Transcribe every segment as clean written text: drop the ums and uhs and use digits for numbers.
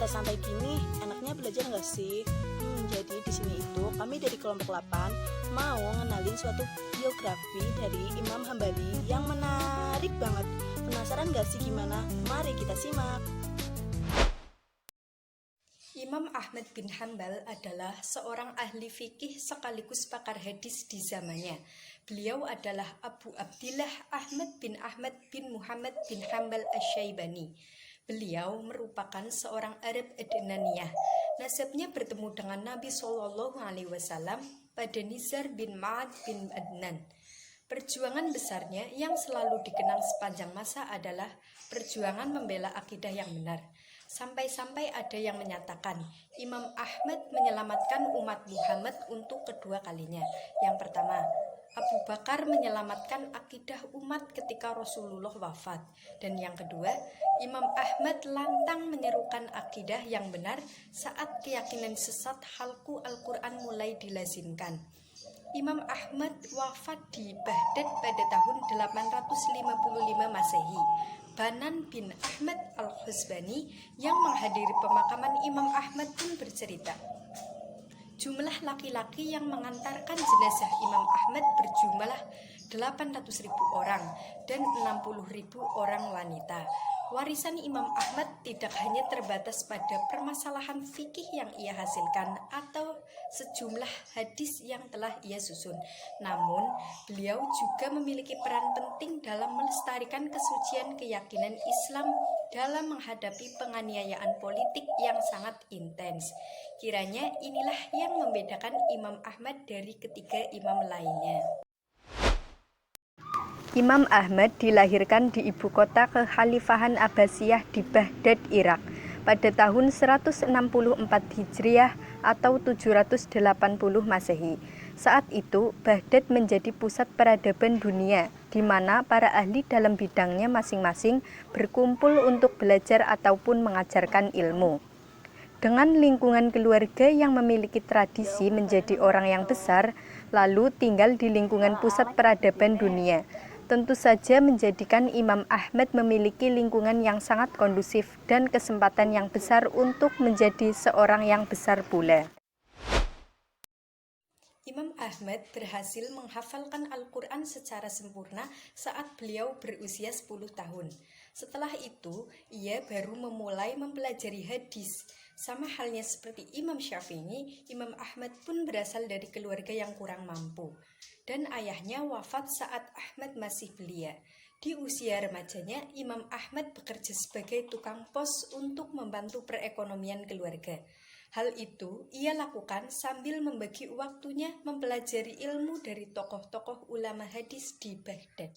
santai gini, enaknya belajar nggak sih? Jadi di sini itu kami dari kelompok 8 mau ngenalin suatu biografi dari Imam Hambali yang menarik banget. Penasaran nggak sih gimana? Mari kita simak. Imam Ahmad bin Hambal adalah seorang ahli fikih sekaligus pakar hadis di zamannya. Beliau adalah Abu Abdillah Ahmad bin Muhammad bin Hambal Asy-Syaibani. Beliau merupakan seorang Arab Adnaniyah. Nasabnya bertemu dengan Nabi Shallallahu Alaihi Wasallam pada Nizar bin Ma'ad bin Adnan. Perjuangan besarnya yang selalu dikenang sepanjang masa adalah perjuangan membela akidah yang benar. Sampai-sampai ada yang menyatakan Imam Ahmad menyelamatkan umat Muhammad untuk kedua kalinya. Yang pertama, Abu Bakar menyelamatkan akidah umat ketika Rasulullah wafat. Dan yang kedua, Imam Ahmad lantang menyerukan akidah yang benar saat keyakinan sesat halku Al-Quran mulai dilazimkan. Imam Ahmad wafat di Baghdad pada tahun 855 Masehi. Banan bin Ahmad Al-Huzbani yang menghadiri pemakaman Imam Ahmad pun bercerita, jumlah laki-laki yang mengantarkan jenazah Imam Ahmad berjumlah 800.000 orang dan 60.000 orang wanita. Warisan Imam Ahmad tidak hanya terbatas pada permasalahan fikih yang ia hasilkan atau sejumlah hadis yang telah ia susun. Namun, beliau juga memiliki peran penting dalam melestarikan kesucian keyakinan Islam dalam menghadapi penganiayaan politik yang sangat intens. Kiranya inilah yang membedakan Imam Ahmad dari ketiga imam lainnya. Imam Ahmad dilahirkan di ibu kota Kekhalifahan Abbasiyah di Baghdad, Irak pada tahun 164 Hijriah atau 780 Masehi. Saat itu, Baghdad menjadi pusat peradaban dunia, di mana para ahli dalam bidangnya masing-masing berkumpul untuk belajar ataupun mengajarkan ilmu. Dengan lingkungan keluarga yang memiliki tradisi menjadi orang yang besar, lalu tinggal di lingkungan pusat peradaban dunia, tentu saja menjadikan Imam Ahmad memiliki lingkungan yang sangat kondusif dan kesempatan yang besar untuk menjadi seorang yang besar pula. Imam Ahmad berhasil menghafalkan Al-Quran secara sempurna saat beliau berusia 10 tahun. Setelah itu, ia baru memulai mempelajari hadis. Sama halnya seperti Imam Syafi'i, Imam Ahmad pun berasal dari keluarga yang kurang mampu. Dan ayahnya wafat saat Ahmad masih belia. Di usia remajanya, Imam Ahmad bekerja sebagai tukang pos untuk membantu perekonomian keluarga. Hal itu ia lakukan sambil membagi waktunya mempelajari ilmu dari tokoh-tokoh ulama hadis di Baghdad.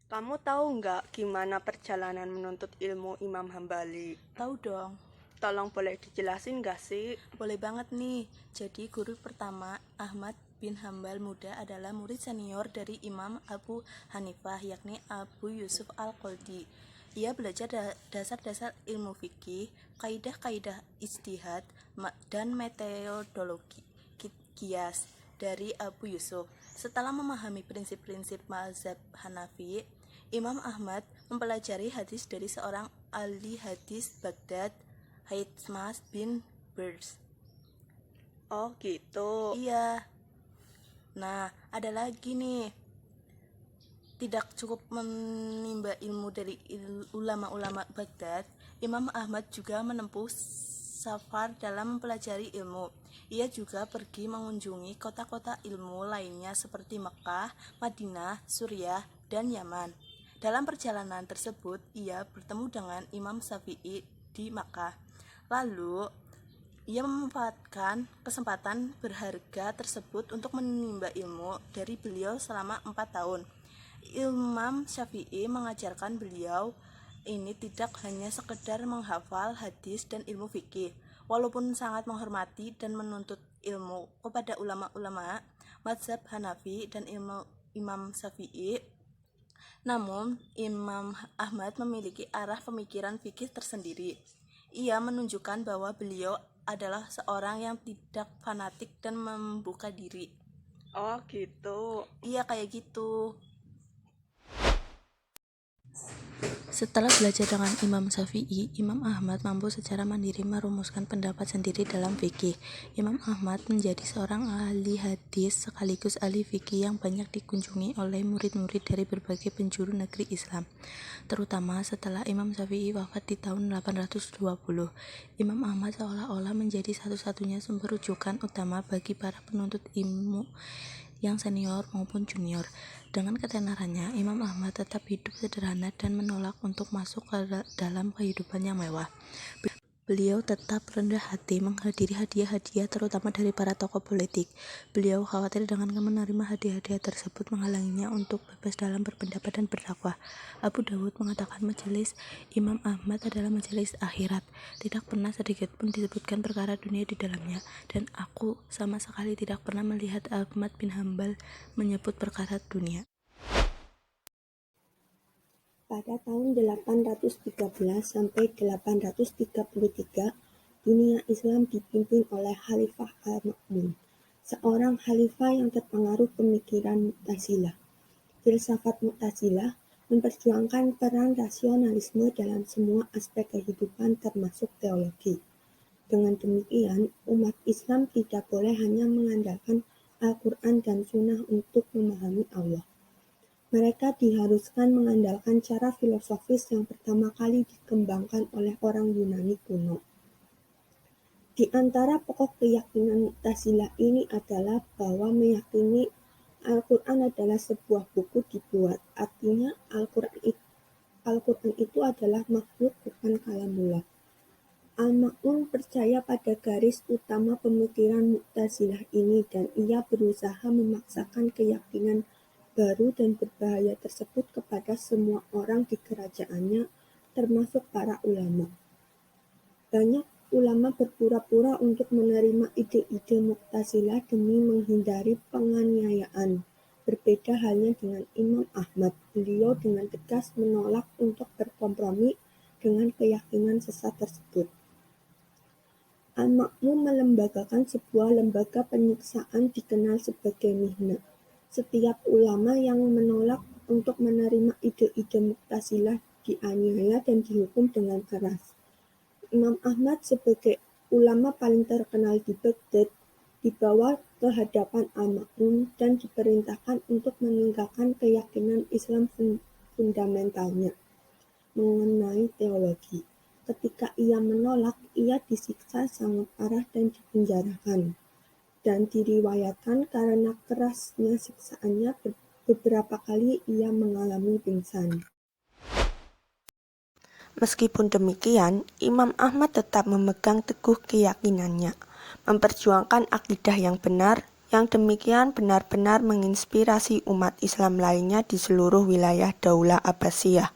Kamu tahu nggak gimana perjalanan menuntut ilmu Imam Hambali? Tahu dong. Tolong boleh dijelasin nggak sih? Boleh banget nih. Jadi guru pertama Ahmad bin Hambal muda adalah murid senior dari Imam Abu Hanifah, yakni Abu Yusuf Al-Qadhi. Ia belajar dasar-dasar ilmu fikih, kaidah-kaidah ijtihad, dan metodologi qiyas dari Abu Yusuf. Setelah memahami prinsip-prinsip mazhab Hanafi, Imam Ahmad mempelajari hadis dari seorang ahli hadis Baghdad, Haythmas bin Bers. Oh gitu. Iya. Nah, ada lagi nih. Tidak cukup menimba ilmu dari ulama-ulama Baghdad, Imam Ahmad juga menempuh safar dalam mempelajari ilmu. Ia juga pergi mengunjungi kota-kota ilmu lainnya seperti Mekah, Madinah, Suriah, dan Yaman. Dalam perjalanan tersebut, ia bertemu dengan Imam Syafi'i di Makkah. Lalu, ia memanfaatkan kesempatan berharga tersebut untuk menimba ilmu dari beliau selama 4 tahun. Imam Syafi'i mengajarkan beliau ini tidak hanya sekedar menghafal hadis dan ilmu fikih. Walaupun sangat menghormati dan menuntut ilmu kepada ulama-ulama mazhab Hanafi dan Imam Syafi'i, namun Imam Ahmad memiliki arah pemikiran fikih tersendiri. Ia menunjukkan bahwa beliau adalah seorang yang tidak fanatik dan membuka diri. Oh gitu. Iya, kayak gitu. Setelah belajar dengan Imam Syafi'i, Imam Ahmad mampu secara mandiri merumuskan pendapat sendiri dalam fikih. Imam Ahmad menjadi seorang ahli hadis sekaligus ahli fikih yang banyak dikunjungi oleh murid-murid dari berbagai penjuru negeri Islam, terutama setelah Imam Syafi'i wafat di tahun 820. Imam Ahmad seolah-olah menjadi satu-satunya sumber rujukan utama bagi para penuntut ilmu yang senior maupun junior. Dengan ketenarannya, Imam Ahmad tetap hidup sederhana dan menolak untuk masuk ke dalam kehidupan yang mewah. Beliau tetap rendah hati menghadiri hadiah-hadiah terutama dari para tokoh politik. Beliau khawatir dengan menerima hadiah-hadiah tersebut menghalanginya untuk bebas dalam berpendapat dan berdakwah. Abu Dawud mengatakan majelis Imam Ahmad adalah majelis akhirat. Tidak pernah sedikit pun disebutkan perkara dunia di dalamnya, dan aku sama sekali tidak pernah melihat Ahmad bin Hambal menyebut perkara dunia. Pada tahun 813 sampai 833, dunia Islam dipimpin oleh Khalifah Al-Ma'mun, seorang khalifah yang terpengaruh pemikiran Mu'tazilah. Filsafat Mu'tazilah memperjuangkan peran rasionalisme dalam semua aspek kehidupan termasuk teologi. Dengan demikian, umat Islam tidak boleh hanya mengandalkan Al-Quran dan Sunnah untuk memahami Allah. Mereka diharuskan mengandalkan cara filosofis yang pertama kali dikembangkan oleh orang Yunani kuno. Di antara pokok keyakinan Mu'tazilah ini adalah bahwa meyakini Al-Quran adalah sebuah buku dibuat, artinya Al-Quran itu adalah makhluk bukan kalamullah. Al-Ma'mun percaya pada garis utama pemikiran Mu'tazilah ini dan ia berusaha memaksakan keyakinan baru dan berbahaya tersebut kepada semua orang di kerajaannya, termasuk para ulama. Banyak ulama berpura-pura untuk menerima ide-ide Mu'tazilah demi menghindari penganiayaan. Berbeda halnya dengan Imam Ahmad, beliau dengan tegas menolak untuk berkompromi dengan keyakinan sesat tersebut. Al-Ma'mun melembagakan sebuah lembaga penyiksaan dikenal sebagai Mihna. Setiap ulama yang menolak untuk menerima ide-ide Mu'tazilah dianiaya dan dihukum dengan keras. Imam Ahmad sebagai ulama paling terkenal di Baghdad dibawa ke hadapan Al-Ma'mun dan diperintahkan untuk meninggalkan keyakinan Islam fundamentalnya mengenai teologi. Ketika ia menolak, ia disiksa sangat parah dan dipenjarakan. Dan diriwayatkan karena kerasnya siksaannya beberapa kali ia mengalami pingsan. Meskipun demikian, Imam Ahmad tetap memegang teguh keyakinannya, memperjuangkan akidah yang benar, yang demikian benar-benar menginspirasi umat Islam lainnya di seluruh wilayah Daulah Abbasiyah.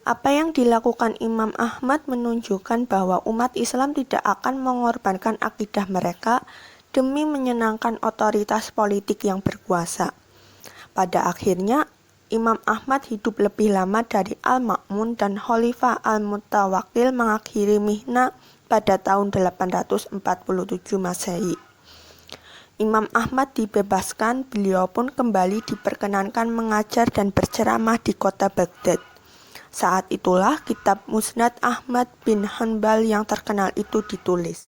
Apa yang dilakukan Imam Ahmad menunjukkan bahwa umat Islam tidak akan mengorbankan akidah mereka demi menyenangkan otoritas politik yang berkuasa. Pada akhirnya, Imam Ahmad hidup lebih lama dari Al-Ma'mun dan Khalifah Al-Mutawakkil mengakhiri Mihna pada tahun 847 Masehi. Imam Ahmad dibebaskan, beliau pun kembali diperkenankan mengajar dan berceramah di kota Baghdad. Saat itulah kitab Musnad Ahmad bin Hanbal yang terkenal itu ditulis.